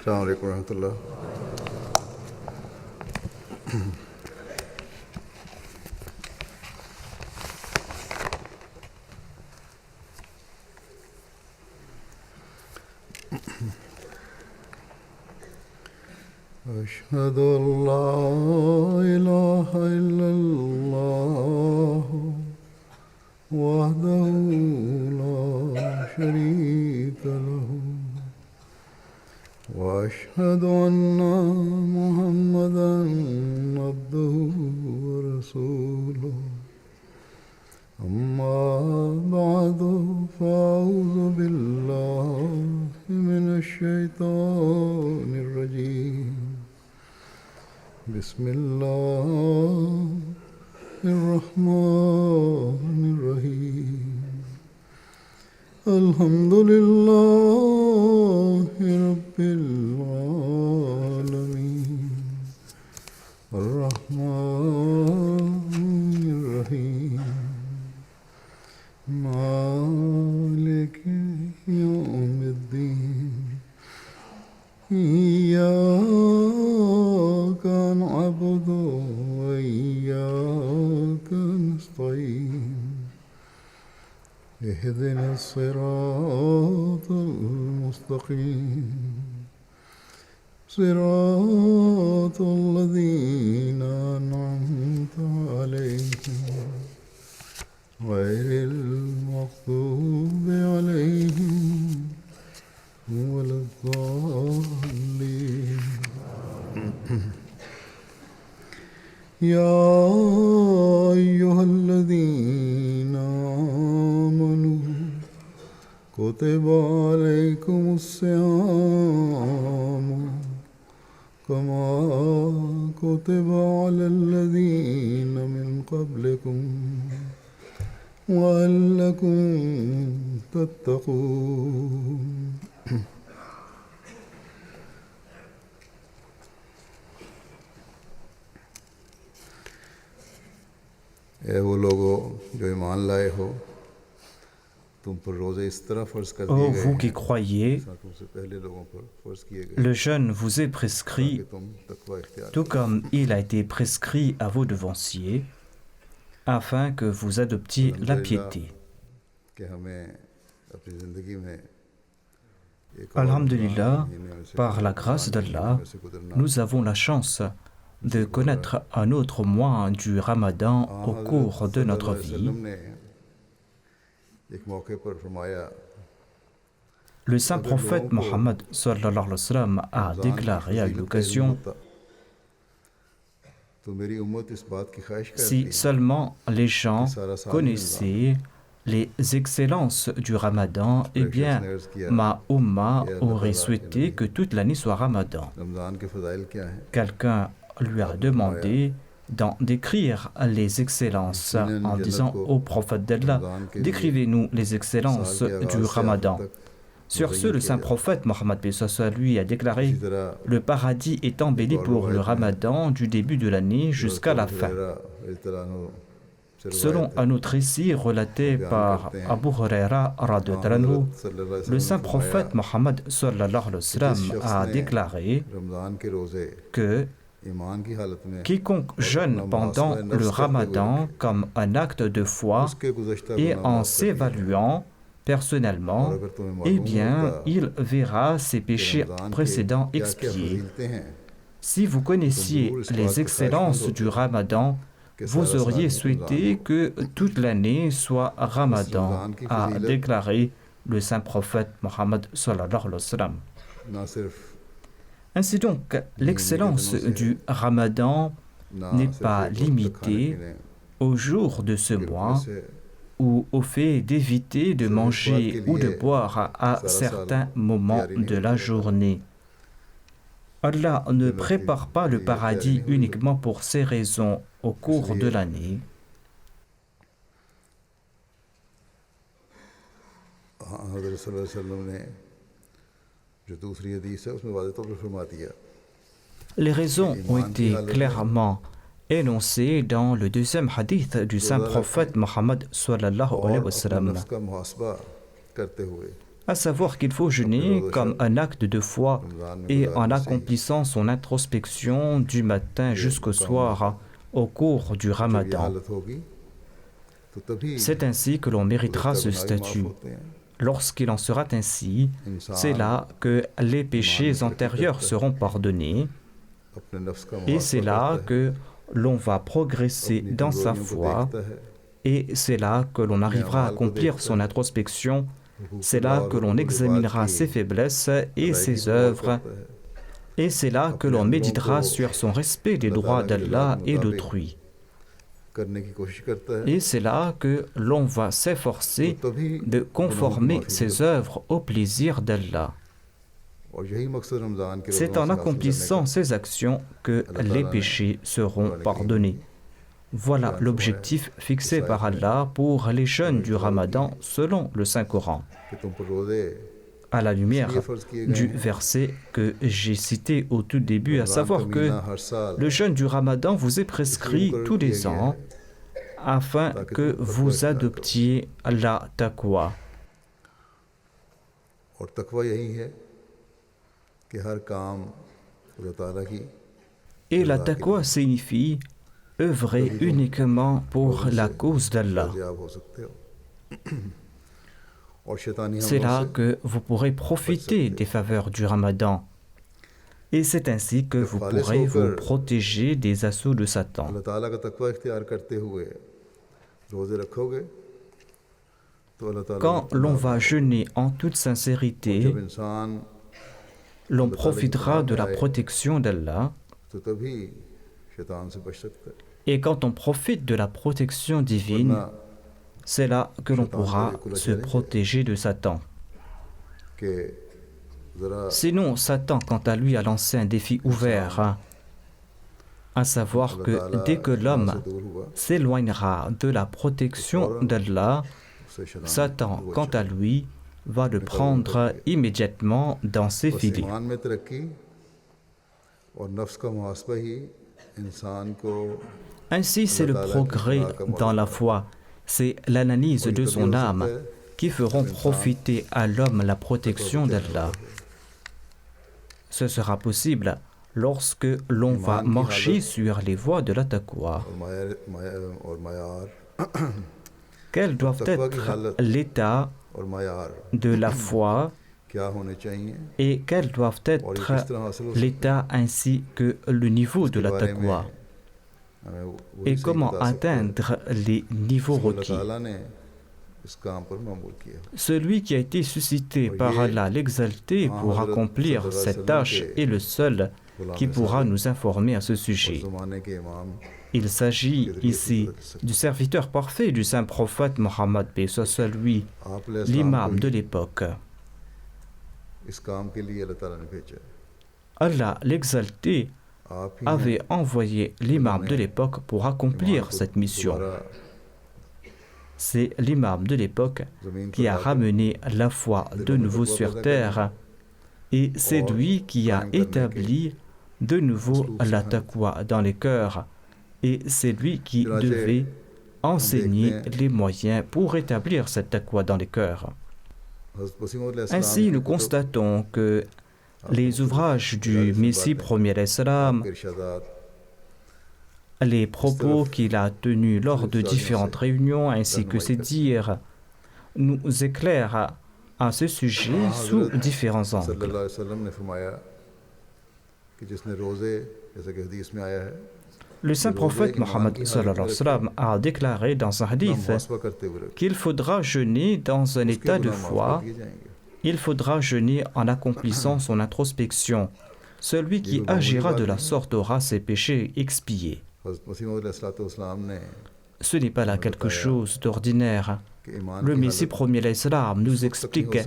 السلام عليكم ورحمة الله. أشهد أن لا إله إلا الله وحده لا شريك له وأشهد أن محمدا عبده ورسوله أما بعد فأعوذ بالله من الشيطان الرجيم بسم الله الرحمن الرحيم الحمد لله رب العالمين الرحمن الرحيم مالك يوم الدين إياك نعبد وإياك نستعين اهدنا الصراط المستقيم صراط الذين أنعمت عليهم غير المغضوب عليهم ولا الضالين. يا أيها الذين آمنوا كتب عليكم الصيام كما كتب على الذين من قبلكم لعلكم تتقون. اے وہ لوگو جو ایمان لائے ہو تم پر روزے اس طرح فرض کر دیے Ô گئے vous qui croyez, تم سے پہلے لوگوں پر فرض کیے گئے le jeûne vous est prescrit, کہ تم تقوی اختیار tout comme il a été prescrit à vos devanciers, afin que vous adoptiez la piété. کہ ہمیں اپنی زندگی میں Alhamdulillah, par la grâce d'Allah, nous avons la chance de connaître un autre mois du Ramadan au cours de notre vie. Le saint prophète Mohammed sallallahu alayhi wa sallam a déclaré à une occasion: si seulement les gens connaissaient les excellences du Ramadan, eh bien, ma Ummah aurait souhaité que toute l'année soit Ramadan. Quelqu'un lui a demandé d'en décrire les excellences en disant au prophète d'Allah: décrivez-nous les excellences du Ramadan. Sur ce, le saint prophète Mohammed lui a déclaré: le paradis est embelli pour le Ramadan du début de l'année jusqu'à la fin. Selon un autre récit relaté par Abu Huraira radhiyallahu anhu, le saint prophète Mohammed a déclaré que quiconque jeûne pendant le Ramadan comme un acte de foi et en s'évaluant personnellement, eh bien, il verra ses péchés précédents expiés. Si vous connaissiez les excellences du Ramadan, vous auriez souhaité que toute l'année soit Ramadan, a déclaré le saint prophète Mohammed sallallahu alayhi wa sallam. Ainsi donc, l'excellence du Ramadan n'est pas limitée au jour de ce mois ou au fait d'éviter de manger ou de boire à certains moments de la journée. Allah ne prépare pas le paradis uniquement pour ces raisons au cours de l'année. Les raisons ont été clairement énoncées dans le deuxième hadith du saint prophète Mohammed sallallahu alayhi wa sallam. à savoir qu'il faut jeûner comme un acte de foi et en accomplissant son introspection du matin jusqu'au soir au cours du Ramadan. C'est ainsi que l'on méritera ce statut. Lorsqu'il en sera ainsi, c'est là que les péchés antérieurs seront pardonnés et c'est là que l'on va progresser dans sa foi et c'est là que l'on arrivera à accomplir son introspection. C'est là que l'on examinera ses faiblesses et ses œuvres et c'est là que l'on méditera sur son respect des droits d'Allah et d'autrui. Et c'est là que l'on va s'efforcer de conformer ses œuvres au plaisir d'Allah. C'est en accomplissant ces actions que les péchés seront pardonnés. Voilà l'objectif fixé par Allah pour les jeûnes du Ramadan selon le Saint-Coran. À la lumière du verset que j'ai cité au tout début, à savoir que le jeûne du Ramadan vous est prescrit tous les ans afin que vous adoptiez la taqwa. Et la taqwa signifie œuvrer uniquement pour la cause d'Allah. C'est là que vous pourrez profiter des faveurs du Ramadan. Et c'est ainsi que vous pourrez vous protéger des assauts de Satan. Quand l'on va jeûner en toute sincérité, l'on profitera de la protection d'Allah. Et quand on profite de la protection divine, c'est là que l'on pourra se protéger de Satan. Sinon, Satan, quant à lui, a lancé un défi ouvert, à savoir que dès que l'homme s'éloignera de la protection d'Allah, Satan, quant à lui, va le prendre immédiatement dans ses filets. Ainsi, c'est le progrès dans la foi, c'est l'analyse de son âme qui feront profiter à l'homme la protection d'Allah. Ce sera possible lorsque l'on va marcher sur les voies de la taqwa. Quels doivent être l'état de la foi et quels doivent être l'état ainsi que le niveau de la taqwa et comment atteindre les niveaux requis. Celui qui a été suscité par Allah l'exalté pour accomplir cette tâche est le seul qui pourra nous informer à ce sujet. Il s'agit ici du serviteur parfait du saint prophète Mohammed, paix soit sur lui, l'imam de l'époque. Allah l'exalté avait envoyé l'imam de l'époque pour accomplir cette mission. C'est l'imam de l'époque qui a ramené la foi de nouveau sur terre et c'est lui qui a établi de nouveau la taqwa dans les cœurs et c'est lui qui devait enseigner les moyens pour établir cette taqwa dans les cœurs. Ainsi, nous constatons que les ouvrages du Messie premier l'Islam, les propos qu'il a tenus lors de différentes réunions ainsi que ses dires nous éclairent à ce sujet sous différents angles. Le saint prophète Mohammed a déclaré dans un hadith qu'il faudra jeûner dans un état de foi, il faudra jeûner en accomplissant son introspection. Celui qui agira de la sorte aura ses péchés expiés. Ce n'est pas là quelque chose d'ordinaire. Le Messie premier l'Islam nous explique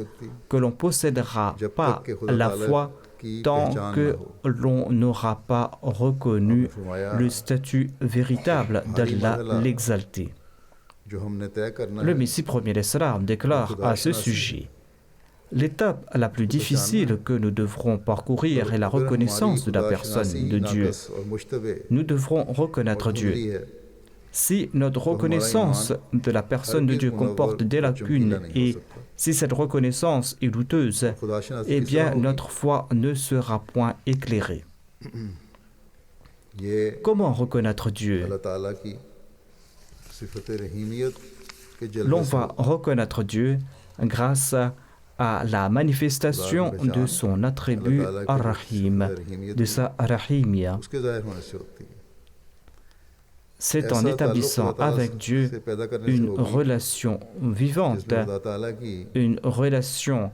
que l'on ne possédera pas la foi tant que l'on n'aura pas reconnu le statut véritable d'Allah l'exalté. Le Messie premier l'Islam déclare à ce sujet: l'étape la plus difficile que nous devrons parcourir est la reconnaissance de la personne de Dieu. Nous devrons reconnaître Dieu. Si notre reconnaissance de la personne de Dieu comporte des lacunes et Si cette reconnaissance est douteuse, eh bien notre foi ne sera point éclairée. Comment reconnaître Dieu? L'on va reconnaître Dieu grâce à la manifestation de son attribut Ar-Rahim, de sa Rahimia. C'est en établissant avec Dieu une relation vivante, une relation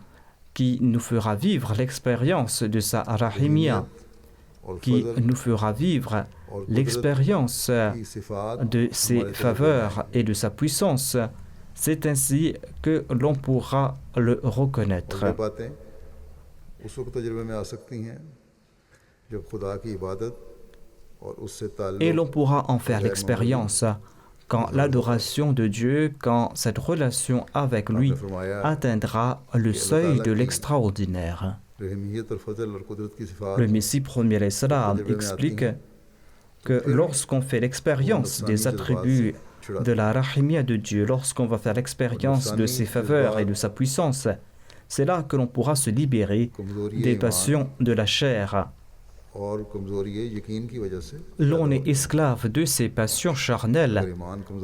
qui nous fera vivre l'expérience de sa Rahimia, qui nous fera vivre l'expérience de ses faveurs et de sa puissance. C'est ainsi que l'on pourra le reconnaître. Et l'on pourra en faire l'expérience quand l'adoration de Dieu, quand cette relation avec lui atteindra le seuil de l'extraordinaire. Le Messie premier l'Islam explique que lorsqu'on fait l'expérience des attributs de la Rahimia de Dieu, lorsqu'on va faire l'expérience de ses faveurs et de sa puissance, c'est là que l'on pourra se libérer des passions de la chair. L'on est esclave de ces passions charnelles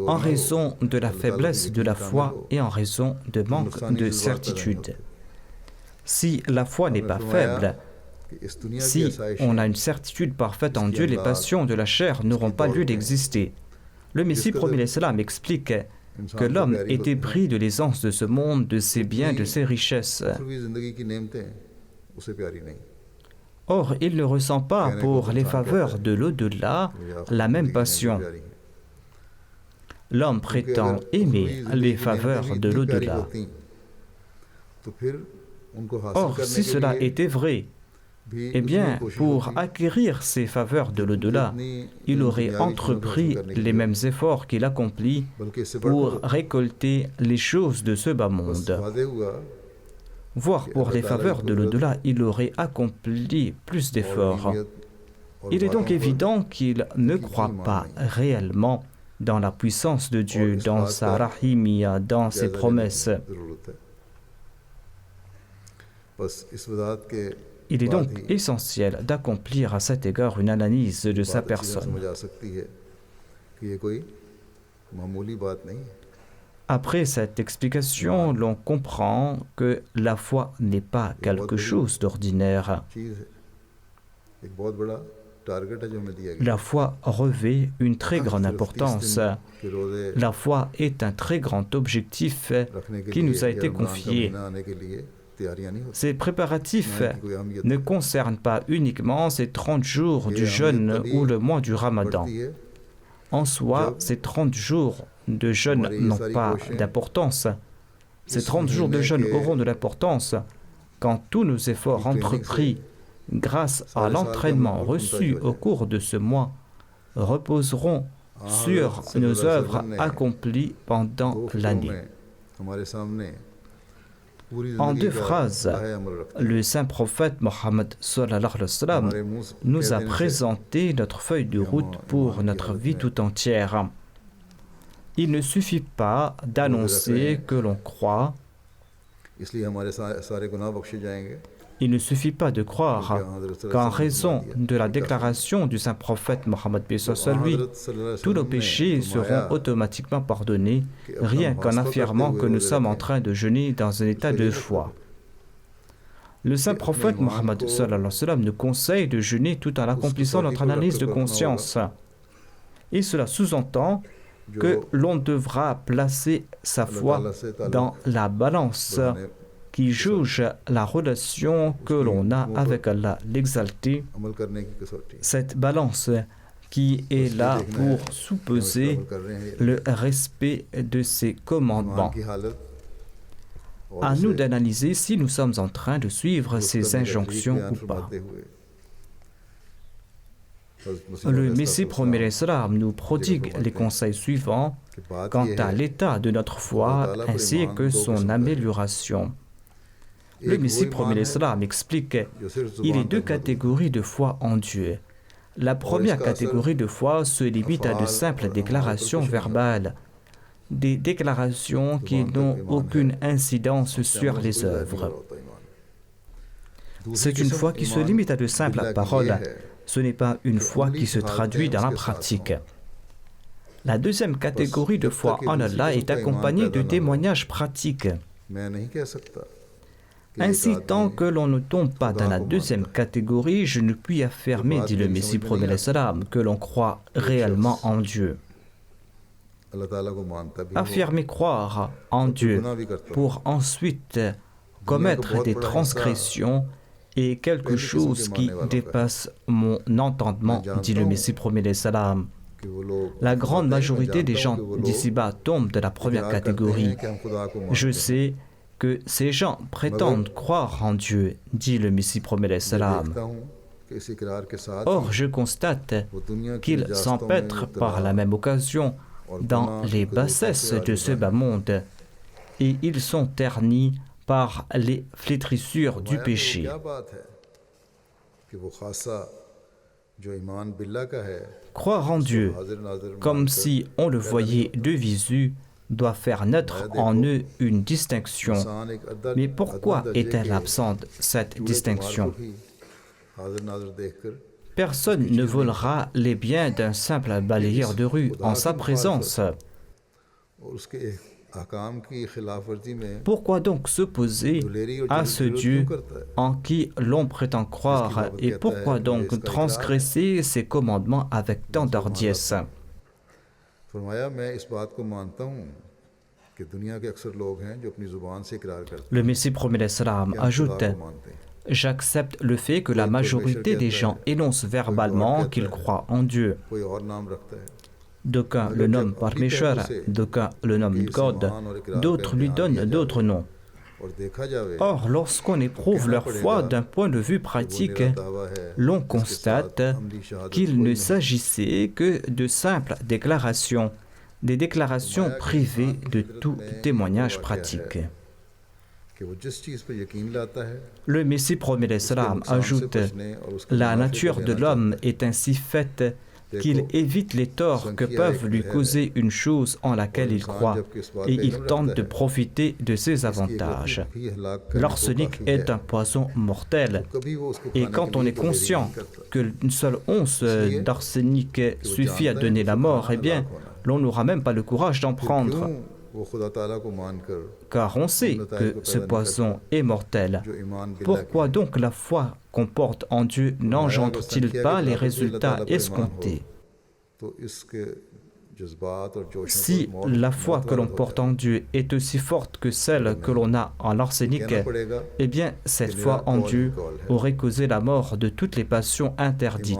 en raison de la faiblesse de la foi et en raison de manque de certitude. Si la foi n'est pas faible, si on a une certitude parfaite en Dieu, les passions de la chair n'auront pas lieu d'exister. Le Messie premier l'Islam explique que l'homme est épris de l'aisance de ce monde, de ses biens, de ses richesses. Or, il ne ressent pas pour les faveurs de l'au-delà la même passion. L'homme prétend aimer les faveurs de l'au-delà. Or, si cela était vrai, eh bien, pour acquérir ces faveurs de l'au-delà, il aurait entrepris les mêmes efforts qu'il accomplit pour récolter les choses de ce bas monde. Voire pour les faveurs de l'au-delà, il aurait accompli plus d'efforts. Il est donc évident qu'il ne croit pas réellement dans la puissance de Dieu, dans sa Rahimia, dans ses promesses. Il est donc essentiel d'accomplir à cet égard une analyse de sa personne. Après cette explication, l'on comprend que la foi n'est pas quelque chose d'ordinaire. La foi revêt une très grande importance. La foi est un très grand objectif qui nous a été confié. Ces préparatifs ne concernent pas uniquement ces 30 jours du jeûne ou le mois du Ramadan. En soi, ces 30 jours de jeûne n'ont pas d'importance. Ces 30 jours de jeûne auront de l'importance quand tous nos efforts entrepris grâce à l'entraînement reçu au cours de ce mois reposeront sur nos œuvres accomplies pendant l'année. En 2 phrases, le saint prophète Mohammed sallallahu alayhi wa sallam nous a présenté notre feuille de route pour notre vie tout entière. Il ne suffit pas d'annoncer que l'on croit. Il ne suffit pas de croire qu'en raison de la déclaration du saint prophète Mohammed lui, tous nos péchés seront automatiquement pardonnés, rien qu'en affirmant que nous sommes en train de jeûner dans un état de foi. Le saint prophète Mohammed nous conseille de jeûner tout en accomplissant notre analyse de conscience. Et cela sous-entend que l'on devra placer sa foi dans la balance qui jauge la relation que l'on a avec Allah, l'exalté, cette balance qui est là pour sous-peser le respect de ses commandements. À nous d'analyser si nous sommes en train de suivre ces injonctions ou pas. Le Messie premier l'Islam nous prodigue les conseils suivants quant à l'état de notre foi ainsi que son amélioration. Le Messie premier l'Islam explique qu'il y a 2 catégories de foi en Dieu. La première catégorie de foi se limite à de simples déclarations verbales. des déclarations qui n'ont aucune incidence sur les œuvres. C'est une foi qui se limite à de simples paroles. Ce n'est pas une foi qui se traduit dans la pratique. La deuxième catégorie de foi en Allah est accompagnée de témoignages pratiques. Ainsi, tant que l'on ne tombe pas dans la deuxième catégorie, je ne puis affirmer, dit le Messie prophète salam, que l'on croit réellement en Dieu. Affirmer croire en Dieu pour ensuite commettre des transgressions est quelque chose qui dépasse mon entendement, dit le Messie prophète salam. La grande majorité des gens d'ici-bas tombent de la première catégorie. Je sais que ces gens prétendent croire en Dieu, dit le Messie prophète salam. Or, je constate qu'ils s'empêtrent par la même occasion dans les bassesses de ce bas monde et ils sont ternis par les flétrissures du péché. Croire en Dieu, comme si on le voyait de visu, doit faire naître en eux une distinction. Mais pourquoi est-elle absente, cette distinction? Personne ne volera les biens d'un simple balayeur de rue en sa présence. Pourquoi donc s'opposer à ce Dieu en qui l'on prétend croire et pourquoi donc transgresser ses commandements avec tant d'hardiesse? Le Messie prophète salam ajoute: j'accepte le fait que la majorité des gens énoncent verbalement qu'ils croient en Dieu. D'aucuns le nomment Parmeshwar, d'aucuns le nomment God, d'autres lui donnent d'autres noms. Or, lorsqu'on éprouve leur foi d'un point de vue pratique, l'on constate qu'il ne s'agissait que de simples déclarations, des déclarations privées de tout témoignage pratique. Le Messie prophète salam ajoute: la nature de l'homme est ainsi faite qu'il évite les torts que peuvent lui causer une chose en laquelle il croit et il tente de profiter de ses avantages. L'arsenic est un poison mortel et quand on est conscient qu'une seule once d'arsenic suffit à donner la mort, eh bien, l'on n'aura même pas le courage d'en prendre. Car on sait que ce poison est mortel. Pourquoi donc la foi qu'on porte en Dieu n'engendre-t-il pas les résultats escomptés? Si la foi que l'on porte en Dieu est aussi forte que celle que l'on a en l'arsenic, eh bien cette foi en Dieu aurait causé la mort de toutes les passions interdites.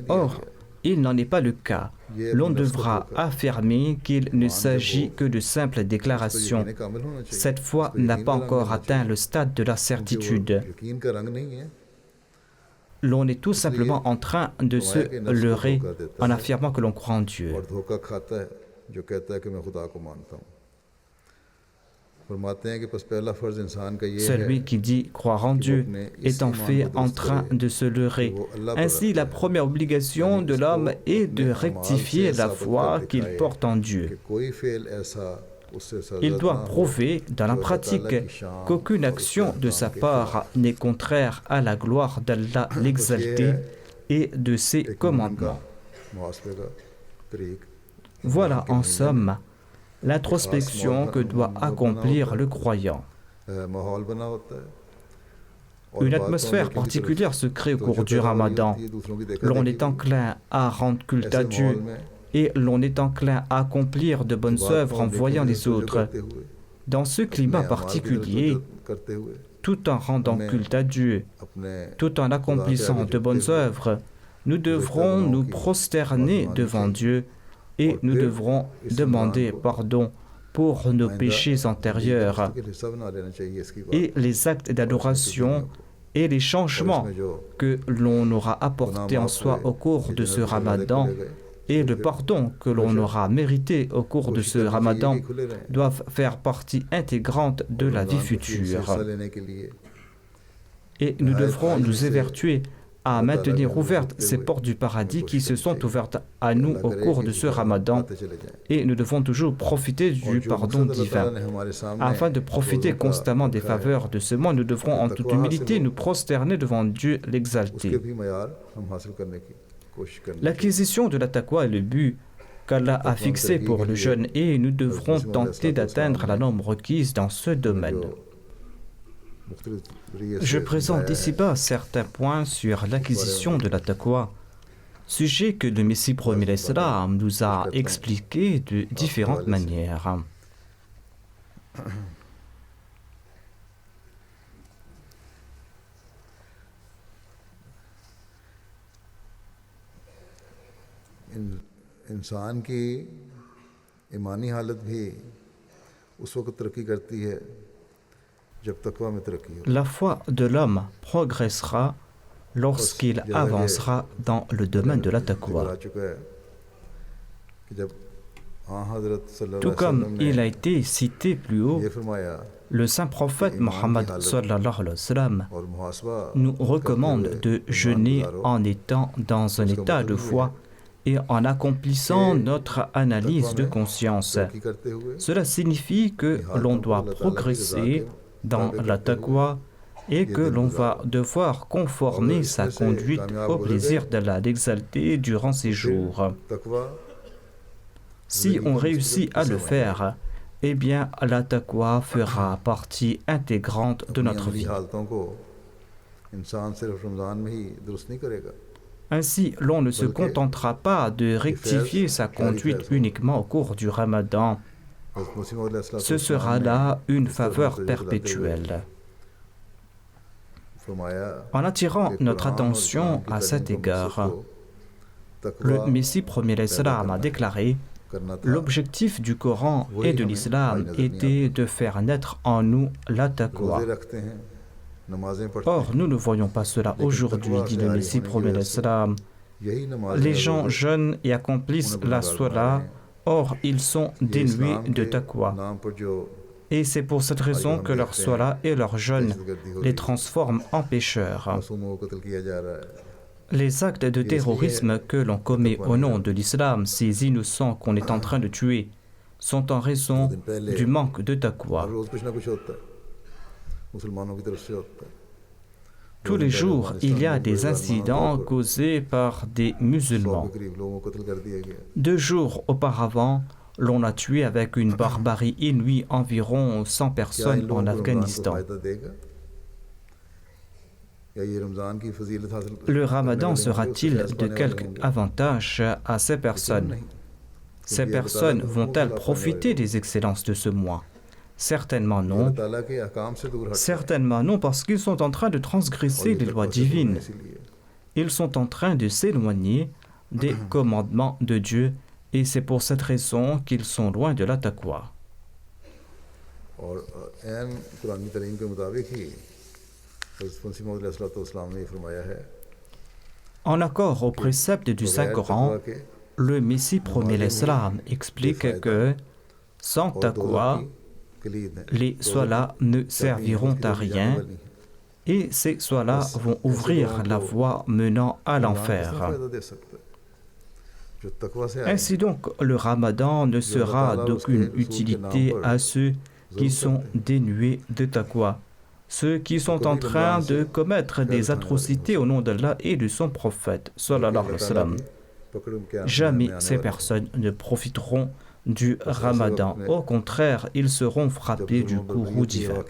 Or, il n'en est pas le cas. L'on devra affirmer qu'il ne s'agit que de simples déclarations. Cette foi n'a pas encore atteint le stade de la certitude. L'on est tout simplement en train de se leurrer en affirmant que l'on croit en Dieu. Celui qui dit croire en Dieu est en fait en train de se leurrer. Ainsi, la première obligation de l'homme est de rectifier la foi qu'il porte en Dieu. Il doit prouver dans la pratique qu'aucune action de sa part n'est contraire à la gloire d'Allah l'exalté et de ses commandements. Voilà en somme l'introspection que doit accomplir le croyant. Une atmosphère particulière se crée au cours du Ramadan. L'on est enclin à rendre culte à Dieu et l'on est enclin à accomplir de bonnes œuvres en voyant les autres. Dans ce climat particulier, tout en rendant culte à Dieu, tout en accomplissant de bonnes œuvres, nous devrons nous prosterner devant Dieu et nous devrons demander pardon pour nos péchés antérieurs et les actes d'adoration et les changements que l'on aura apportés en soi au cours de ce Ramadan et le pardon que l'on aura mérité au cours de ce Ramadan doivent faire partie intégrante de la vie future. Et nous devrons nous évertuer à maintenir ouvertes ces portes du paradis qui se sont ouvertes à nous au cours de ce Ramadan et nous devons toujours profiter du pardon divin. Afin de profiter constamment des faveurs de ce monde, nous devrons en toute humilité nous prosterner devant Dieu l'exalté. L'acquisition de la taqwa est le but qu'Allah a fixé pour le jeûne et nous devrons tenter d'atteindre la norme requise dans ce domaine. Je présente ici-bas certains points sur l'acquisition de la taqwa, sujet que le Messie premier l'Islam nous a expliqué de différentes manières. इंसान की ईमानी हालत भी उस वक्त तरक्की करती है जब तकवा में तरक्की हो. La foi de l'homme progressera lorsqu'il avancera dans le domaine de la taqwa. Tout comme il a été cité plus haut, le saint prophète Mohammed sallallahu alayhi wa sallam nous recommande de jeûner en étant dans un état de foi et en accomplissant notre analyse de conscience. Cela signifie que l'on doit progresser dans la taqwa et que l'on va devoir conformer sa conduite au plaisir d'Allah l'exalté durant ces jours. Si on réussit à le faire, eh bien la taqwa fera partie intégrante de notre vie. Ainsi, l'on ne se contentera pas de rectifier sa conduite uniquement au cours du Ramadan. Ce sera là une faveur perpétuelle. En attirant notre attention à cet égard, le Messie premier l'Islam a déclaré: l'objectif du Coran et de l'Islam était de faire naître en nous la taqwa. Or, nous ne voyons pas cela aujourd'hui, dit le Messie premier l'Islam. Les gens jeûnent et accomplissent la salat, or ils sont dénués de taqwa. Et c'est pour cette raison que leur salat et leur jeûne les transforment en pécheurs. Les actes de terrorisme que l'on commet au nom de l'islam, ces innocents qu'on est en train de tuer, sont en raison du manque de taqwa. Tous les jours, il y a des incidents causés par des musulmans. 2 jours auparavant, l'on a tué avec une barbarie inouïe environ 100 personnes en Afghanistan. Le Ramadan sera-t-il de quelque avantage à ces personnes? Ces personnes vont-elles profiter des excellences de ce mois? Certainement non. Certainement non, parce qu'ils sont en train de transgresser les lois divines. Ils sont en train de s'éloigner des commandements de Dieu et c'est pour cette raison qu'ils sont loin de la taqwa. En accord au précepte du Saint-Coran, le Messie premier l'Islam explique que sans taqwa, les salats ne serviront à rien et ces salats vont ouvrir la voie menant à l'enfer. Ainsi donc, le Ramadan ne sera d'aucune utilité à ceux qui sont dénués de taqwa, ceux qui sont en train de commettre des atrocités au nom d'Allah et de son prophète, sallallahu alayhi wa sallam. Jamais ces personnes ne profiteront du Ramadan. Au contraire, ils seront frappés du courroux divin.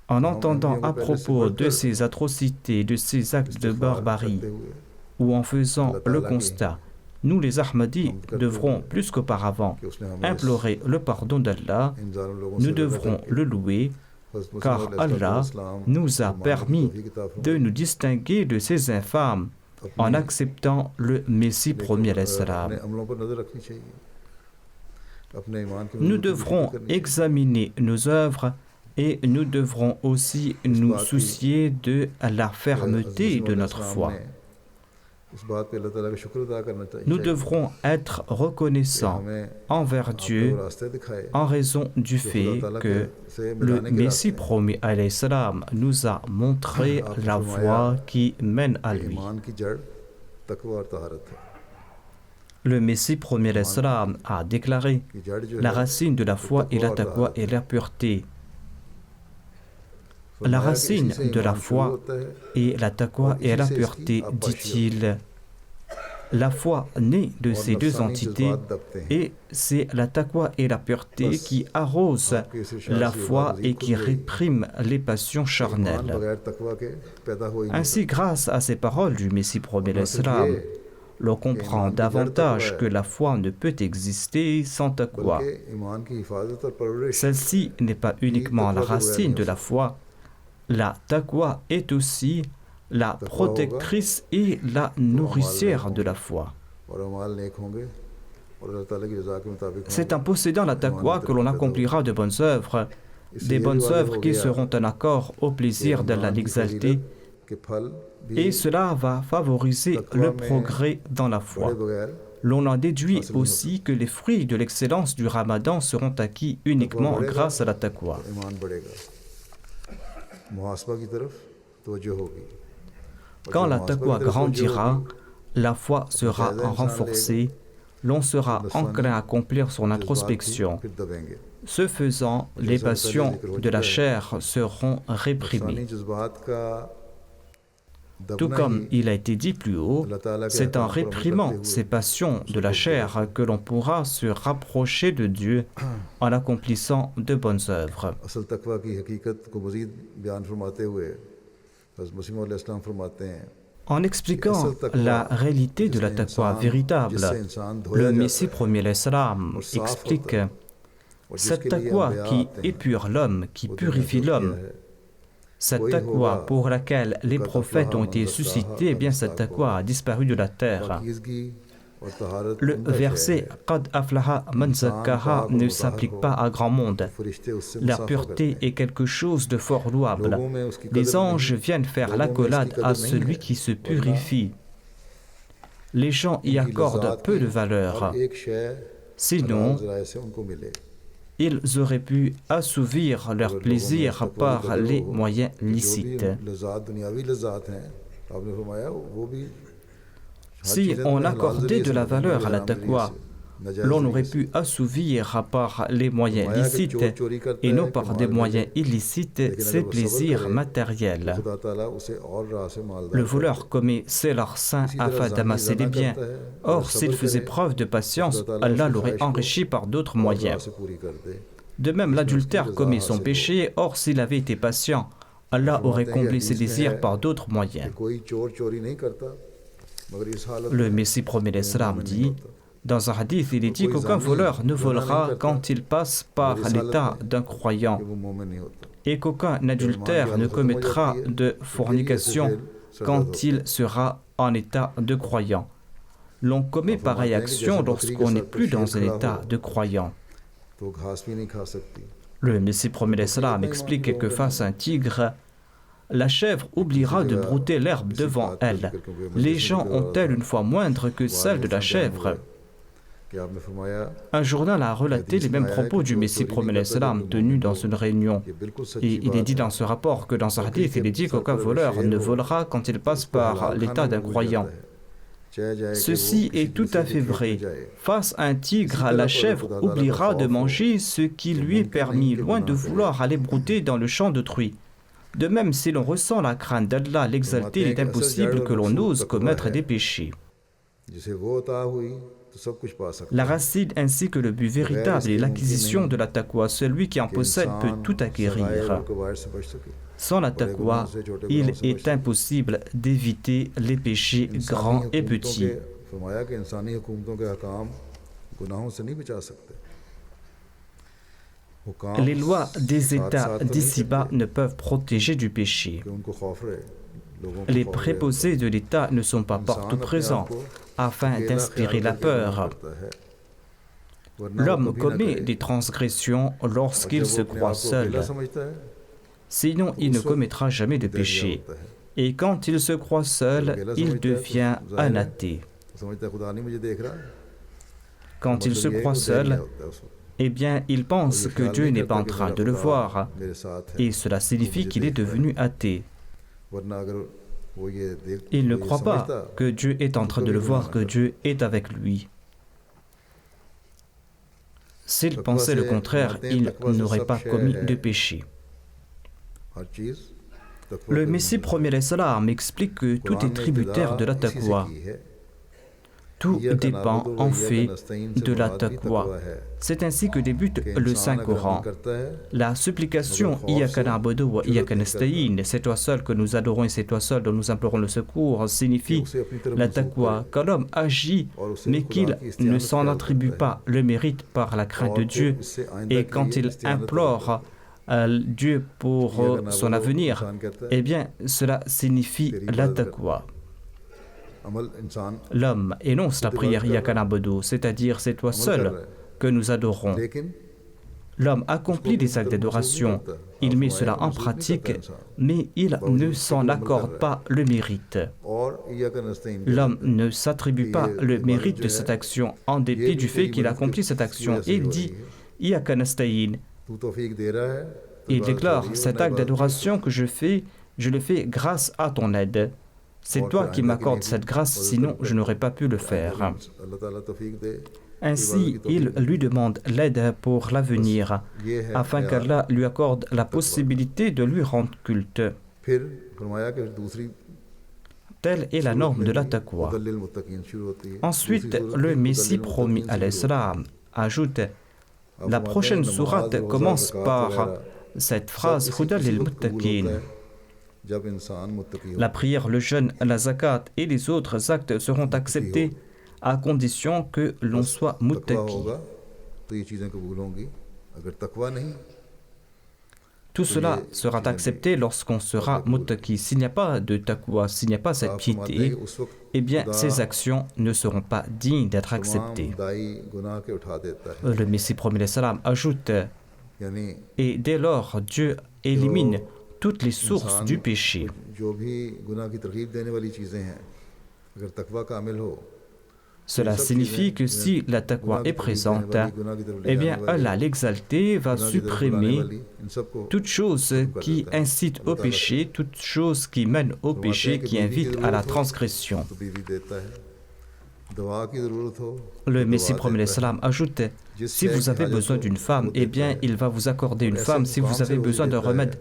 En entendant à propos de ces atrocités, de ces actes de barbarie, ou en faisant le constat, nous les Ahmadis devrons plus qu'auparavant implorer le pardon d'Allah, nous devrons le louer, car Allah nous a permis de nous distinguer de ces infâmes en acceptant le Messie premier l'Islam. Nous devrons examiner nos œuvres et nous devrons aussi nous soucier de la fermeté de notre foi. Nous devrons être reconnaissants envers Dieu en raison du fait que le Messie promis alayhi salam nous a montré la voie qui mène à lui. Le Messie promis alayhi salam a déclaré: la racine de la foi est la taqwa et la pureté. La racine de la foi est la taqwa et la pureté, dit-il. La foi naît de ces deux entités et c'est la taqwa et la pureté qui arrosent la foi et qui répriment les passions charnelles. Ainsi, grâce à ces paroles du Messie promis l'Islam, l'on comprend davantage que la foi ne peut exister sans taqwa. Celle-ci n'est pas uniquement la racine de la foi, la taqwa est aussi la protectrice et la nourricière de la foi. C'est en possédant la taqwa que l'on accomplira de bonnes œuvres, des bonnes œuvres qui seront en accord au plaisir d'Allah l'exalté, et cela va favoriser le progrès dans la foi. L'on en déduit aussi que les fruits de l'excellence du Ramadan seront acquis uniquement grâce à la taqwa. Quand la taqwa grandira, la foi sera renforcée, l'on sera enclin à accomplir son introspection. Ce faisant, les passions de la chair seront réprimées. Tout comme il a été dit plus haut, c'est en réprimant ces passions de la chair que l'on pourra se rapprocher de Dieu en accomplissant de bonnes œuvres. En expliquant la réalité de la taqwa véritable, le Messie promis l'Islam explique: cette taqwa qui épure l'homme, qui purifie l'homme, cette taqwa pour laquelle les prophètes ont été suscités, eh bien cette taqwa a disparu de la terre. Le verset « Qad aflaha man zakkaha » ne s'applique pas à grand monde. La pureté est quelque chose de fort louable. Les anges viennent faire l'accolade à celui qui se purifie. Les gens y accordent peu de valeur. Sinon, ils auraient pu assouvir leur plaisir par les moyens licites. Si on accordait de la valeur à la taqwa, l'on aurait pu assouvir par les moyens licites et non par des moyens illicites ses plaisirs matériels. Le voleur commet ses lards saints afin d'amasser les biens. Or, s'il faisait preuve de patience, Allah l'aurait enrichi par d'autres moyens. De même, l'adultère commet son péché. Or, s'il avait été patient, Allah aurait comblé ses désirs par d'autres moyens. Le Messie promis l'Islam dit: dans un hadith, il est dit qu'aucun voleur ne volera quand il passe par l'état d'un croyant et qu'aucun adultère ne commettra de fornication quand il sera en état de croyant. L'on commet pareille action lorsqu'on n'est plus dans un état de croyant. Le Messie promis l'Islam explique que face à un tigre, la chèvre oubliera de brouter l'herbe devant elle. Les gens ont-elles une foi moindre que celle de la chèvre? Un journal a relaté les mêmes propos du Messie promis l'Islam tenu dans une réunion. Et il est dit dans ce rapport que dans un hadith, il est dit qu'aucun voleur ne volera quand il passe par l'état d'un croyant. Ceci est tout à fait vrai. Face à un tigre, la chèvre oubliera de manger ce qui lui est permis, loin de vouloir aller brouter dans le champ d'autrui. De même, si l'on ressent la crainte d'Allah l'exalté, il est impossible que l'on ose commettre des péchés. La racine ainsi que le but véritable est l'acquisition de la taqwa. Celui qui en possède peut tout acquérir. Sans la taqwa, il est impossible d'éviter les péchés grands et petits. Les lois des États d'ici-bas ne peuvent protéger du péché. Les préposés de l'État ne sont pas partout présents afin d'inspirer la peur. L'homme commet des transgressions lorsqu'il se croit seul. Sinon, il ne commettra jamais de péché. Et quand il se croit seul, il devient un athée. Quand il se croit seul, eh bien, il pense que Dieu n'est pas en train de le voir. Et cela signifie qu'il est devenu athée. Il ne croit pas que Dieu est en train de le voir, que Dieu est avec lui. S'il pensait le contraire, il n'aurait pas commis de péché. Le Messie premier Islam explique que tout est tributaire de la taqwa. Tout dépend en fait de la taqwa. C'est ainsi que débute le Saint-Coran. La supplication « Iyaka na'budu wa iyaka nasta'in » c'est toi seul que nous adorons et c'est toi seul dont nous implorons le secours signifie la taqwa, quand l'homme agit mais qu'il ne s'en attribue pas le mérite par la crainte de Dieu et quand il implore Dieu pour son avenir, eh bien cela signifie la taqwa. L'homme énonce la prière Iyaka na'budu, c'est-à-dire c'est toi seul que nous adorons. L'homme accomplit des actes d'adoration, il met cela en pratique, mais il ne s'en accorde pas le mérite. L'homme ne s'attribue pas le mérite de cette action en dépit du fait qu'il accomplit cette action. Et il dit Iyaka nasta'in. Il déclare cet acte d'adoration que je le fais grâce à ton aide. C'est toi qui m'accordes cette grâce, sinon je n'aurais pas pu le faire. Ainsi, il lui demande l'aide pour l'avenir, afin qu'Allah lui accorde la possibilité de lui rendre culte. Telle est la norme de la taqwa. Ensuite, le Messie promis à l'Islam ajoute la prochaine sourate commence par cette phrase Hudal lil muttaqin. La prière, le jeûne, la zakat et les autres actes seront acceptés à condition que l'on soit muttaqi. Tout cela sera accepté lorsqu'on sera muttaqi. S'il n'y a pas de taqwa, s'il n'y a pas cette piété, eh bien ces actions ne seront pas dignes d'être acceptées. Le Messie premier salam ajoute et dès lors Dieu élimine toutes les sources du péché. Cela signifie que si la taqwa est présente, eh bien Allah l'exalté va supprimer toute chose qui incite au péché, toute chose qui mène au péché, qui invite à la transgression. Le Messie premier salam ajoute si vous avez besoin d'une femme, eh bien il va vous accorder une femme. Si vous avez besoin d'un remède,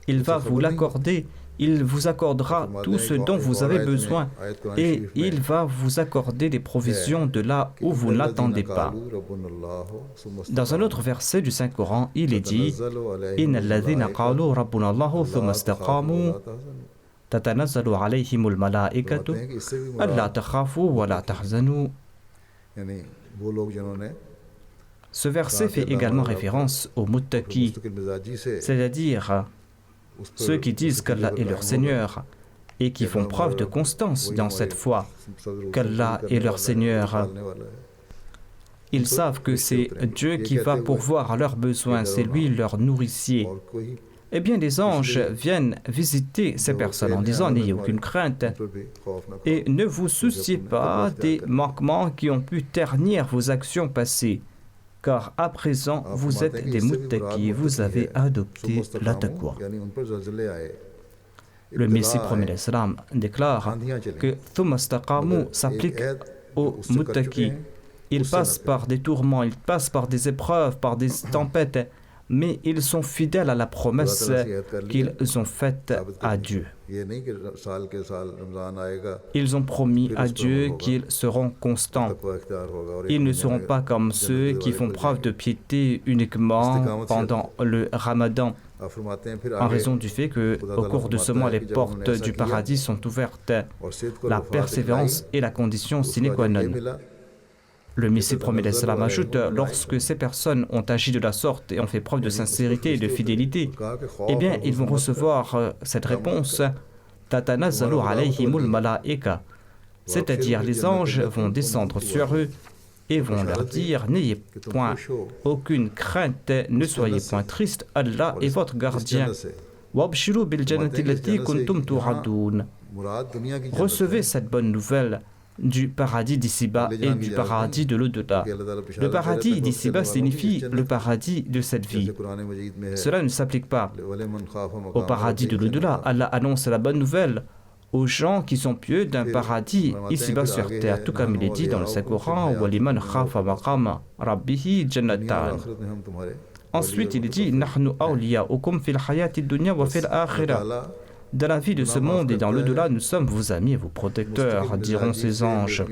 il va vous l'accorder. Il vous accordera tout ce dont vous avez besoin et il va vous accorder des provisions de là où vous ne l'attendez pas. Dans un autre verset du Saint-Coran, il est dit Inna alladhina qalu rabbuna Allahu thumma istaqamu tatanazzalu alayhimul malaikatu alla takhafu wa la tahzanu. Ce verset fait également référence aux muttaqi, c'est-à-dire ceux qui disent qu'Allah est leur Seigneur et qui font preuve de constance dans cette foi, qu'Allah est leur Seigneur. Ils savent que c'est Dieu qui va pourvoir à leurs besoins, c'est lui leur nourricier. Eh bien, les anges viennent visiter ces personnes en disant « N'ayez aucune crainte et ne vous souciez pas des manquements qui ont pu ternir vos actions passées. Car à présent, vous êtes des muttaqi, vous avez adopté la taqwa. » Le Messie premier l'Islam déclare que Thumma istaqamu s'applique aux muttaqi. Ils passent par des tourments, ils passent par des épreuves, par des tempêtes, mais ils sont fidèles à la promesse qu'ils ont faite à Dieu. Ils ont promis à Dieu qu'ils seront constants. Ils ne seront pas comme ceux qui font preuve de piété uniquement pendant le Ramadan, en raison du fait qu'au cours de ce mois, les portes du paradis sont ouvertes. La persévérance est la condition sine qua non. Le Messie premier l'Islam ajoute, lorsque ces personnes ont agi de la sorte et ont fait preuve de sincérité et de fidélité, eh bien, ils vont recevoir cette réponse, Tatanazzalu alayhimul malaika, c'est-à-dire les anges vont descendre sur eux et vont leur dire, n'ayez point aucune crainte, ne soyez point tristes, Allah est votre gardien. وَابْشِرُوا بِالْجَنَّةِ الَّتِي كُنْتُمْ تُوعَدُونَ. Recevez cette bonne nouvelle du paradis d'ici-bas et du paradis de l'au-delà. Le paradis d'ici-bas signifie le paradis de cette vie. Cela ne s'applique pas au paradis de l'au-delà. Allah annonce la bonne nouvelle aux gens qui sont pieux d'un paradis ici-bas sur terre, tout comme il est dit dans le Saint-Coran, وَلِمَنْ خَافَ مَقَامَ رَبِّهِ جَنَّتَانِ. Ensuite, il est dit نَحْنُ أَوْلِيَاؤُكُمْ فِي الْحَيَاةِ الدُّنْيَا وَفِي الْآخِرَةِ. Dans la vie de ce monde et dans l'au-delà, nous sommes vos amis et vos protecteurs, diront ces anges.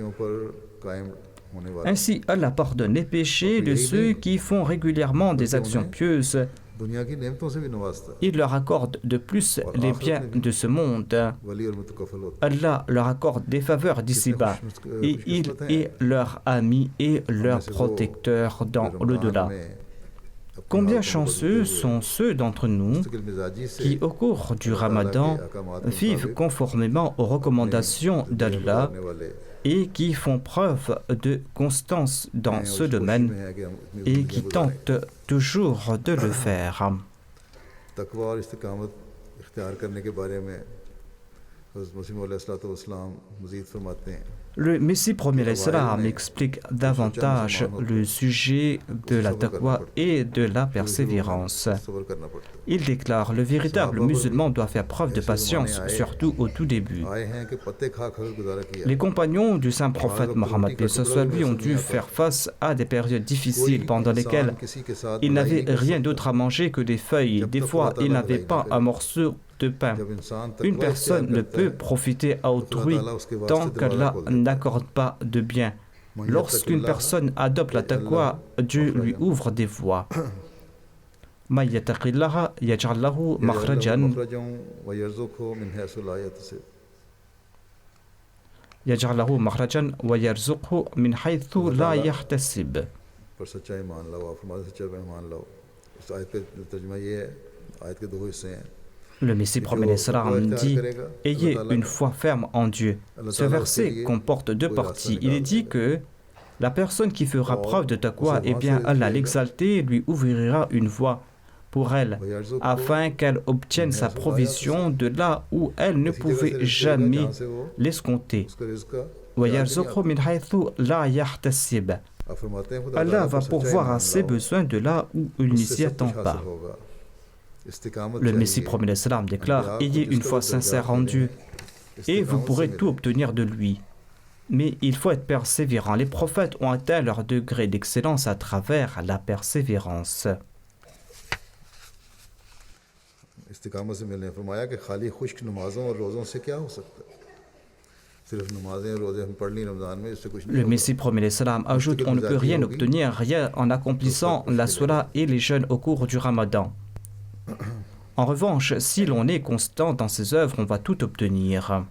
Ainsi, Allah pardonne les péchés de ceux qui font régulièrement des actions pieuses. Il leur accorde de plus les biens de ce monde. Allah leur accorde des faveurs d'ici-bas et il est leur ami et leur protecteur dans l'au-delà. Combien chanceux sont ceux d'entre nous qui, au cours du Ramadan, vivent conformément aux recommandations d'Allah et qui font preuve de constance dans ce domaine et qui tentent toujours de le faire. Le Messie premier l'Islam explique davantage le sujet de la taqwa et de la persévérance. Il déclare: le véritable musulman doit faire preuve de patience, surtout au tout début. Les compagnons du saint prophète Mohammed lui ont dû faire face à des périodes difficiles pendant lesquelles ils n'avaient rien d'autre à manger que des feuilles. Des fois, ils n'avaient pas un morceau de pain. Une personne ne peut profiter à autrui tant qu'Allah n'accorde pas de bien. Lorsqu'une personne adopte la taqwa, Dieu lui ouvre des voies. مَن يَتَقِ اللَّهَ يَجْعَلْ لَهُ مَخْرَجًا يَجْعَلْ لَهُ مَخْرَجًا وَيَرْزُقْهُ مِنْ حَيْثُ لَا يَحْتَسِبُ. Le Messie premier l'Islam dit: ayez une foi ferme en Dieu. Ce verset comporte deux parties. Il est dit que la personne qui fera preuve de taqwa, eh bien Allah l'exalté lui ouvrira une voie pour elle, afin qu'elle obtienne sa provision de là où elle ne pouvait jamais l'escompter. Allah va pourvoir à ses besoins de là où il n'y s'y attend pas. Le Messie premier l'Islam déclare: ayez une foi sincère en Dieu et vous pourrez tout obtenir de lui. Mais il faut être persévérant. Les prophètes ont atteint leur degré d'excellence à travers la persévérance. Le Messie premier l'Islam ajoute: on ne peut rien obtenir, rien en accomplissant la salat et les jeûnes au cours du Ramadan. En revanche, si l'on est constant dans ses œuvres, on va tout obtenir.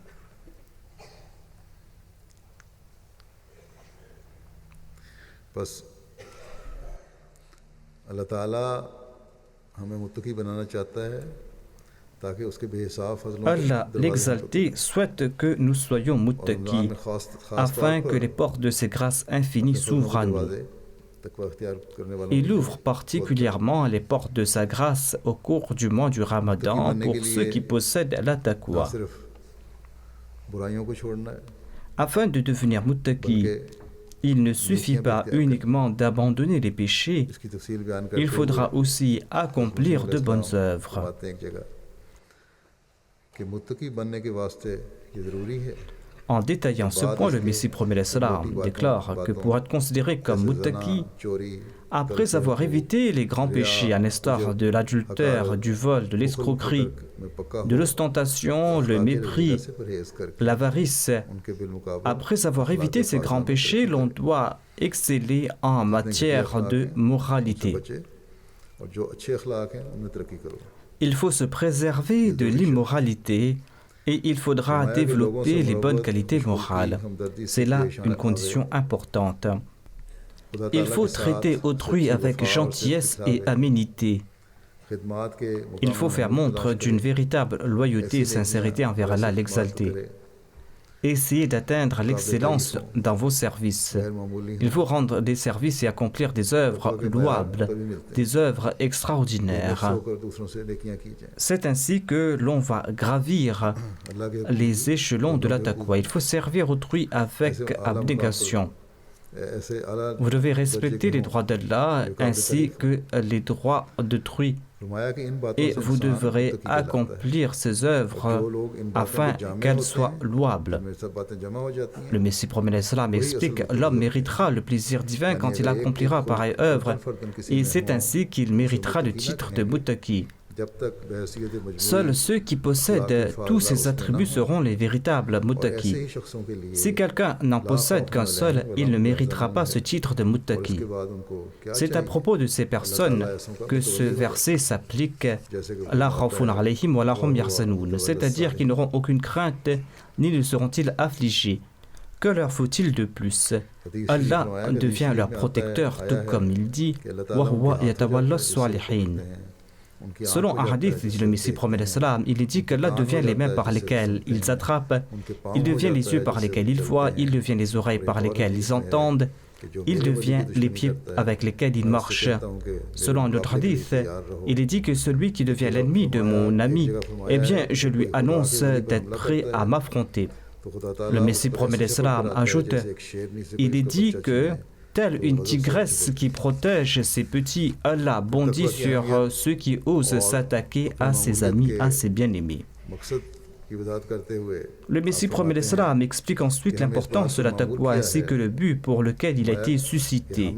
Allah, l'exalté, souhaite que nous soyons muttaqis, afin que les portes de ses grâces infinies s'ouvrent à nous. Il ouvre particulièrement les portes de sa grâce au cours du mois du Ramadan pour ceux qui possèdent la taqwa. Afin de devenir muttaqi, il ne suffit pas uniquement d'abandonner les péchés, il faudra aussi accomplir de bonnes œuvres. En détaillant ce point, le Messie premier l'Islam déclare que pour être considéré comme muttaqi, après avoir évité les grands péchés, à l'instar de l'adultère, du vol, de l'escroquerie, de l'ostentation, le mépris, l'avarice, après avoir évité ces grands péchés, l'on doit exceller en matière de moralité. Il faut se préserver de l'immoralité et il faudra développer les bonnes qualités morales. C'est là une condition importante. Il faut traiter autrui avec gentillesse et aménité. Il faut faire montre d'une véritable loyauté et sincérité envers Allah l'exalté. essayez d'atteindre l'excellence dans vos services. Il faut rendre des services et accomplir des œuvres louables, des œuvres extraordinaires. C'est ainsi que l'on va gravir les échelons de la taqwa. Il faut servir autrui avec abnégation. Vous devez respecter les droits d'Allah ainsi que les droits d'autrui. Et vous devrez accomplir ces œuvres afin qu'elles soient louables. Le Messie promet l'Islam explique « L'homme méritera le plaisir divin quand il accomplira pareille œuvre, et c'est ainsi qu'il méritera le titre de Muttaqi. » Seuls ceux qui possèdent tous ces attributs seront les véritables muttaqi. Si quelqu'un n'en possède qu'un seul, il ne méritera pas ce titre de muttaqi. C'est à propos de ces personnes que ce verset s'applique la khawfun alayhim wa la hum yahzanun, c'est-à-dire qu'ils n'auront aucune crainte ni ne seront-ils affligés. Que leur faut-il de plus? Allah devient leur protecteur, tout comme il dit wa huwa yatawalla as-salihin. Selon un hadith, dit le Messie promet l'Islam, il est dit qu'Allah devient les mains par lesquelles ils attrapent, il devient les yeux par lesquels ils voient, il devient les oreilles par lesquelles ils entendent, il devient les pieds avec lesquels ils marchent. Selon un autre hadith, il est dit que celui qui devient l'ennemi de mon ami, eh bien, je lui annonce d'être prêt à m'affronter. Le Messie promet l'Islam ajoute, il est dit que telle une tigresse qui protège ses petits, Allah bondit sur ceux qui osent s'attaquer à ses amis, à ses bien-aimés. Le Messie promet l'Islam explique ensuite l'importance de la taqwa ainsi que le but pour lequel il a été suscité.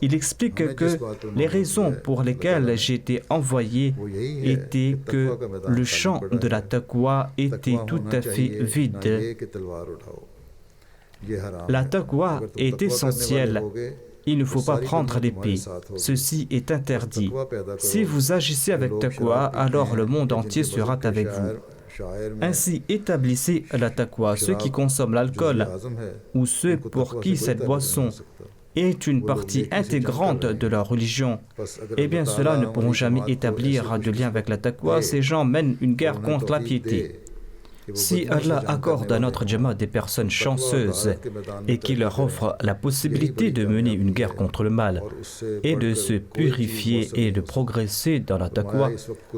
Il explique que les raisons pour lesquelles j'ai été envoyé étaient que le champ de la taqwa était tout à fait vide. La taqwa est essentielle. Il ne faut pas prendre l'épée. Ceci est interdit. Si vous agissez avec taqwa, alors le monde entier sera avec vous. Ainsi, établissez la taqwa. Ceux qui consomment l'alcool ou ceux pour qui cette boisson est une partie intégrante de leur religion, eh bien ceux-là ne pourront jamais établir de lien avec la taqwa. Ces gens mènent une guerre contre la piété. Si Allah accorde à notre Jamaat des personnes chanceuses et qu'il leur offre la possibilité de mener une guerre contre le mal et de se purifier et de progresser dans la taqwa,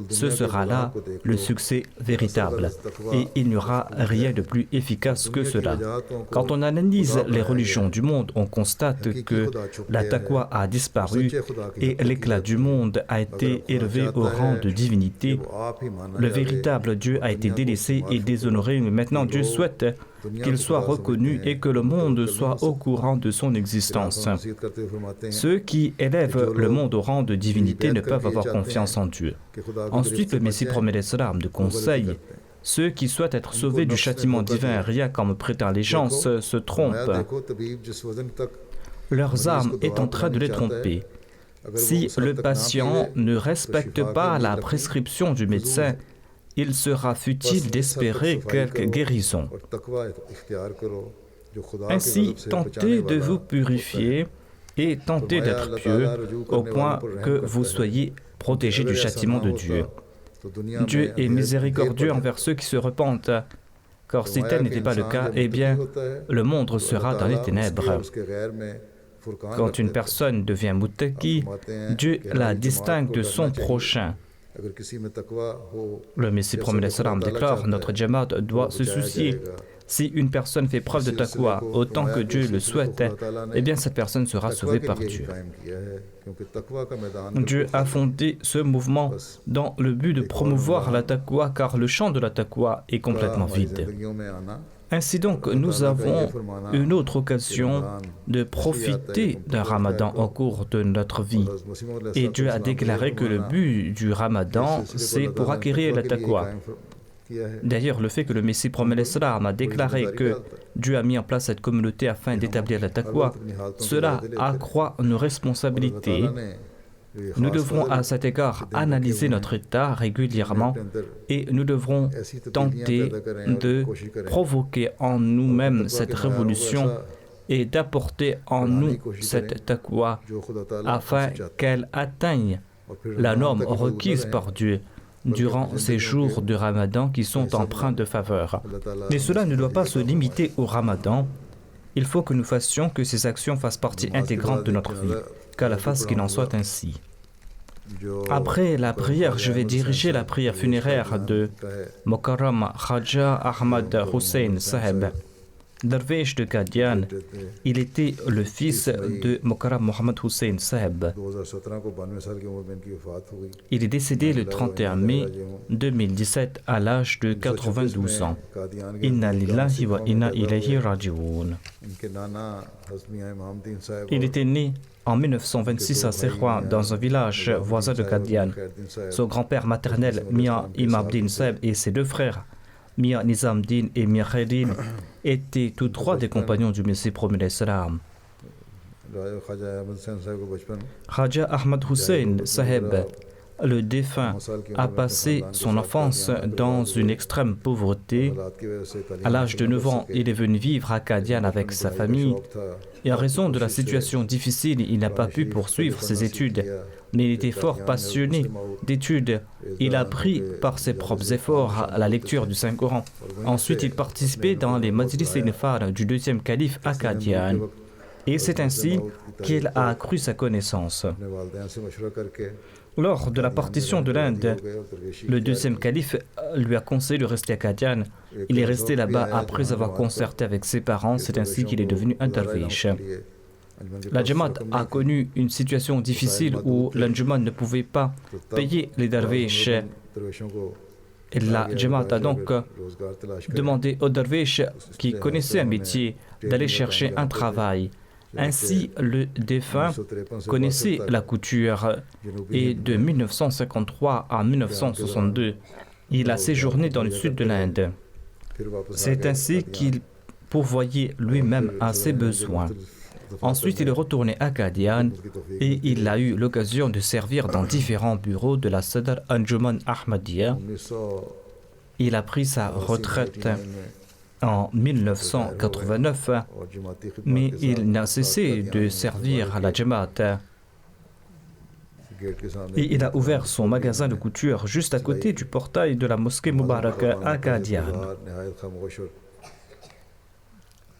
ce sera là le succès véritable. Et il n'y aura rien de plus efficace que cela. Quand on analyse les religions du monde, on constate que la taqwa a disparu et l'éclat du monde a été élevé au rang de divinité. Le véritable Dieu a été délaissé et déshonoré, mais maintenant Dieu souhaite qu'il soit reconnu et que le monde soit au courant de son existence. Ceux qui élèvent le monde au rang de divinité ne peuvent avoir confiance en Dieu. Ensuite, le Messie promet l'Islam de conseil. Ceux qui souhaitent être sauvés du châtiment divin, rien qu'en prêtant allégeance, se trompent. Leurs âmes est en train de les tromper. Si le patient ne respecte pas la prescription du médecin, il sera futile d'espérer quelque guérison. Ainsi, tentez de vous purifier et tentez d'être pieux au point que vous soyez protégés du châtiment de Dieu. Dieu est miséricordieux envers ceux qui se repentent, car si tel n'était pas le cas, eh bien, le monde sera dans les ténèbres. Quand une personne devient muttaqi, Dieu la distingue de son prochain. Le Messie promet l'Islam déclare, notre Jamaat doit se soucier. Si une personne fait preuve de taqwa autant que Dieu le souhaite, eh bien cette personne sera sauvée par Dieu. Dieu a fondé ce mouvement dans le but de promouvoir la taqwa car le champ de la taqwa est complètement vide. Ainsi donc, nous avons une autre occasion de profiter d'un ramadan au cours de notre vie. Et Dieu a déclaré que le but du ramadan, c'est pour acquérir la taqwa. D'ailleurs, le fait que le Messie promet l'Islam a déclaré que Dieu a mis en place cette communauté afin d'établir la taqwa, cela accroît nos responsabilités. Nous devrons à cet égard analyser notre état régulièrement et nous devrons tenter de provoquer en nous-mêmes cette révolution et d'apporter en nous cette taqwa afin qu'elle atteigne la norme requise par Dieu. durant ces jours de Ramadan qui sont empreints de faveur. Mais cela ne doit pas se limiter au Ramadan. Il faut que nous fassions que ces actions fassent partie intégrante de notre vie. Qu'Allah fasse qu'il en soit ainsi. Après la prière, je vais diriger la prière funéraire de Mokarram Khaja Ahmad Hussein Saheb, Darwish de Qadian. Il était le fils de Mokarram Mohammad Hussein Saheb. Il est décédé le 31 mai 2017 à l'âge de 92 ans. Inna lillahi wa inna ilayhi raji'un. Il était né en 1926 à Serwa, dans un village voisin de Qadian. Son grand-père maternel, Mia Imamdin Saheb, et ses deux frères, Mia Nizamdin et Mia Khairin, étaient tous trois des compagnons du Messie promis l'Islam. Khaja Ahmad Hussein Saheb, le défunt, a passé son enfance dans une extrême pauvreté. À l'âge de 9 ans, il est venu vivre à Qadian avec sa famille. Et en raison de la situation difficile, il n'a pas pu poursuivre ses études. Mais il était fort passionné d'études. Il a appris par ses propres efforts la lecture du Saint-Coran. Ensuite, il participait dans les Majlis Nefar du deuxième calife à Qadian. Et c'est ainsi qu'il a accru sa connaissance. Lors de la partition de l'Inde, le deuxième calife lui a conseillé de rester à Qadian. Il est resté là-bas après avoir concerté avec ses parents. C'est ainsi qu'il est devenu un darwish. La Jamaat a connu une situation difficile où l'Anjuman ne pouvait pas payer les darwish. Et la Jamaat a donc demandé aux darwish qui connaissaient un métier d'aller chercher un travail. Ainsi, le défunt connaissait la couture et de 1953 à 1962, il a séjourné dans le sud de l'Inde. C'est ainsi qu'il pourvoyait lui-même à ses besoins. Ensuite, il est retourné à Qadian et il a eu l'occasion de servir dans différents bureaux de la Sadr Anjuman Ahmadiyya. Il a pris sa retraite en 1989, mais il n'a cessé de servir à la Jamaat. Et il a ouvert son magasin de couture juste à côté du portail de la mosquée Mubarak à Qadian.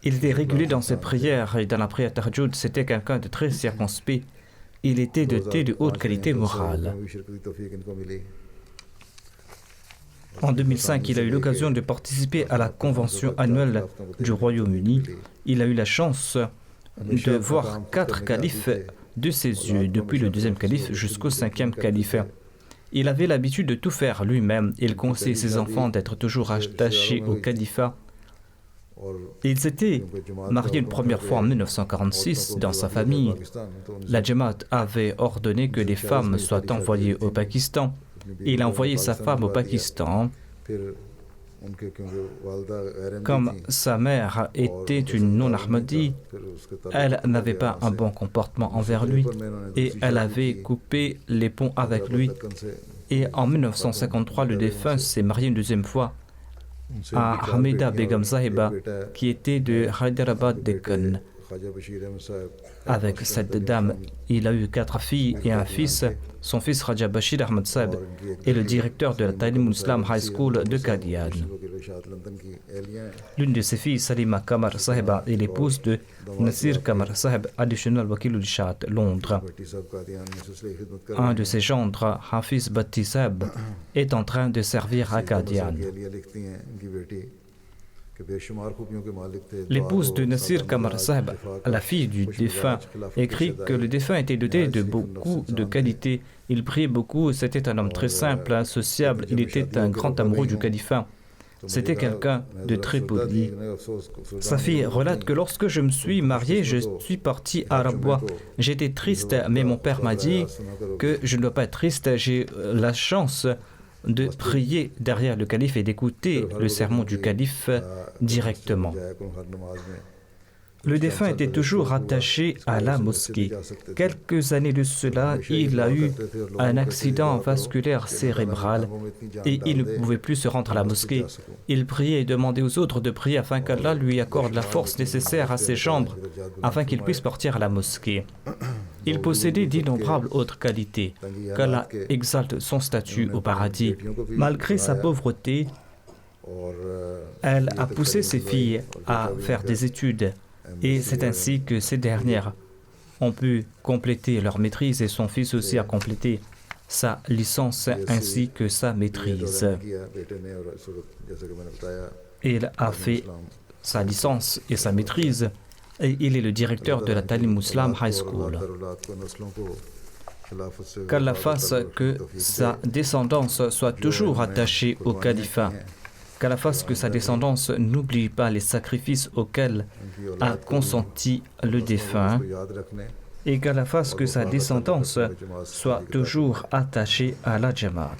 Il était régulier dans ses prières et dans la prière Tahajjud, c'était quelqu'un de très circonspect. Il était doté de haute qualité morale. En 2005, il a eu l'occasion de participer à la convention annuelle du Royaume-Uni. Il a eu la chance de voir 4 califes de ses yeux, depuis le deuxième calife jusqu'au 5e calife. Il avait l'habitude de tout faire lui-même. Il conseillait ses enfants d'être toujours attachés au califat. Ils étaient mariés une première fois en 1946 dans sa famille. La Jamaat avait ordonné que les femmes soient envoyées au Pakistan. Il a envoyé sa femme au Pakistan. Comme sa mère était une non-Ahmadi, elle n'avait pas un bon comportement envers lui et elle avait coupé les ponts avec lui. Et en 1953, le défunt s'est marié une deuxième fois à Hamida Begum Sahiba, qui était de Hyderabad Deccan. Avec cette dame, il a eu 4 filles et un fils. Son fils Raja Bashir Ahmad Saib est le directeur de la Talim Muslim High School de Qadian. L'une de ses filles, Salima Kamar Sahiba, est l'épouse de Nasir Kamar Sahib, Additional Wakil Ulishat, Londres. Un de ses gendres, Hafiz Bhatti Saib, est en train de servir à Qadian. L'épouse de Nasir Kamar Sahib, la fille du défunt, écrit que le défunt était doté de beaucoup de qualités. Il priait beaucoup, c'était un homme très simple, sociable, il était un grand amoureux du califat. C'était quelqu'un de très poli. Sa fille relate que lorsque je me suis marié, je suis parti à Rabwa. J'étais triste, mais mon père m'a dit que je ne dois pas être triste. J'ai la chance de prier derrière le calife et d'écouter le sermon du calife directement. Le défunt était toujours attaché à la mosquée. Quelques années de cela, il a eu un accident vasculaire cérébral et il ne pouvait plus se rendre à la mosquée. Il priait et demandait aux autres de prier afin qu'Allah lui accorde la force nécessaire à ses jambes afin qu'il puisse partir à la mosquée. Il possédait d'innombrables autres qualités. Qu'Allah exalte son statut au paradis. Malgré sa pauvreté, elle a poussé ses filles à faire des études et c'est ainsi que ces dernières ont pu compléter leur maîtrise et son fils aussi a complété sa licence ainsi que sa maîtrise. Il a fait sa licence et sa maîtrise et il est le directeur de la Talim Muslim High School. Qu'Allah fasse que sa descendance soit toujours attachée au califat. Qu'Allah fasse que sa descendance n'oublie pas les sacrifices auxquels a consenti le défunt et qu'Allah fasse que sa descendance soit toujours attachée à la Jamaat.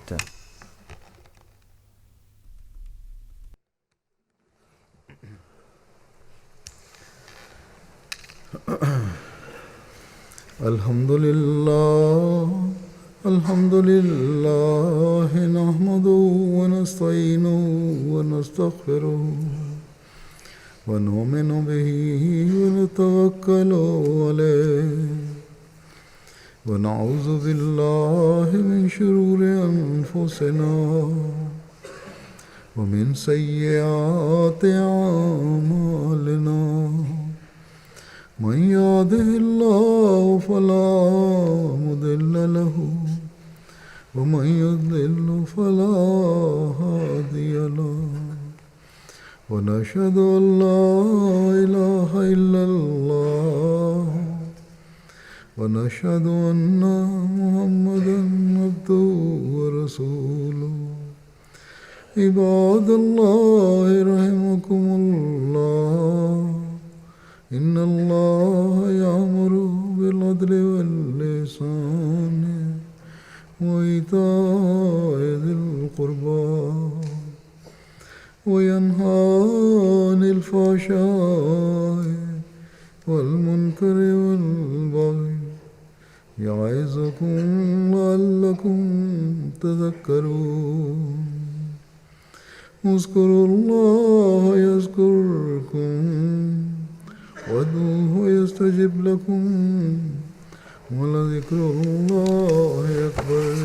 Alhamdulillah, nahmaduhu wa nasta'inuhu wa nastaghfiruh wa nu'minu bihi wa natawakkalu alayhi wa na'udhu billahi min shururi anfusina wa min sayyiati a'malina. من يهده الله فلا مضل له ومن يضلل فلا هادي له ونشهد أن لا إله إلا الله ونشهد أن محمدا عبده ورسوله عباد الله رحمكم الله إن الله يأمر بالعدل والإحسان وإيتاء ذي القربى وينهى عن الفحشاء والمنكر والبغي يعظكم لعلكم تذكرون اذكروا الله يذكركم وادعوه يستجب لكم ولذكر الله أكبر.